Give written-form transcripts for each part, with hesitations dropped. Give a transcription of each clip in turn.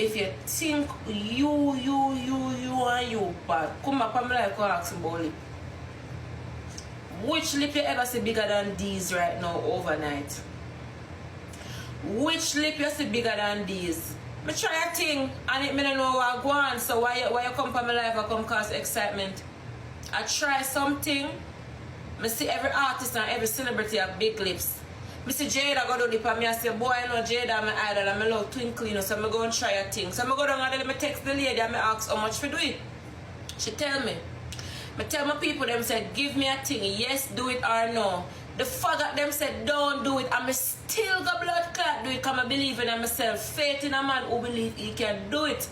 if you think you and you bad, come up and me like ask about lip. Which lip you ever see bigger than these right now overnight? Which lip you see bigger than these? Me try a thing and it me don't know what I go on. So why you come for my life I come cause excitement? I try something. Me see every artist and every celebrity have big lips. Me see Jada go do lip and me I say, boy, I know Jada my idol and me love twinkle, you know, so me go and try a thing. So me go down and then me text the lady and me ask how much for do it. She tell me. Me tell my people, them say, give me a thing, yes, do it or no. The faggot them said, don't do it, and me still got blood clot do it because I believe in myself. Faith in a man who believe he can do it.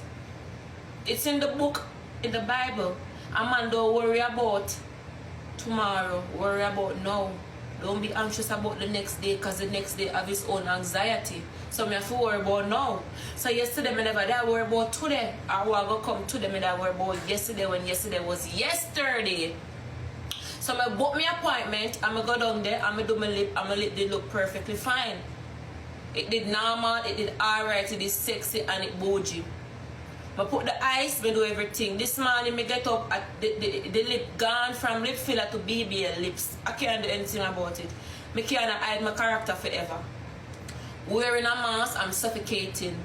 It's in the book, in the Bible. A man don't worry about tomorrow, worry about now. Don't be anxious about the next day because the next day have his own anxiety. So me have to worry about now. So yesterday me never did worry about today. Or what go come today me did worry about yesterday when yesterday was yesterday. So I book my appointment and I go down there and I do my lip and my lip did look perfectly fine. It did normal, it did alright, it did sexy and it bougie. I put the ice, I do everything. This morning I get up at the lip gone from lip filler to BBL lips. I can't do anything about it. I can't hide my character forever. Wearing a mask, I'm suffocating.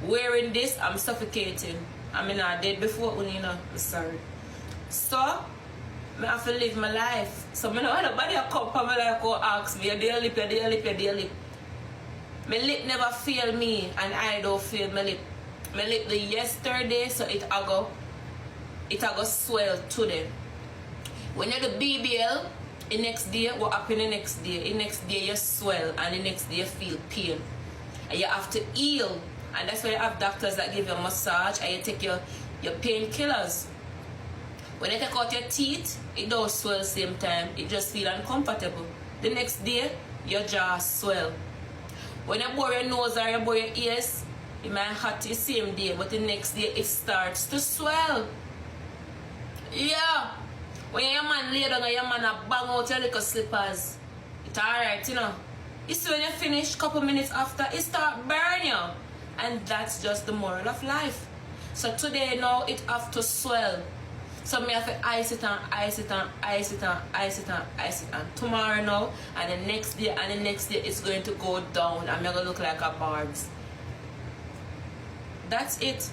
Wearing this, I'm suffocating. I mean I did before, you know, I'm sorry. So I have to live my life. So I know nobody come for me like go ask me, your lip, your lip, your lip. My lip never fail me and I don't fail my lip. My lip the yesterday, so it go swell today. When you do BBL, the next day, what happen the next day? The next day you swell and the next day you feel pain. And you have to heal. And that's why you have doctors that give you a massage and you take your painkillers. When you take out your teeth, it don't swell same time. It just feel uncomfortable. The next day, your jaw swell. When you bore your nose or you bore your ears, it might hurt the same day, but the next day it starts to swell. Yeah. When your man lay down and your man bang out your little slippers, it's alright, you know. You see when you finish, couple minutes after, it start burn you. And that's just the moral of life. So today now it have to swell. So me have to ice it and ice it and ice it and ice it and ice it and tomorrow now and the next day and the next day it's going to go down and I'm gonna look like a Barbs. That's it.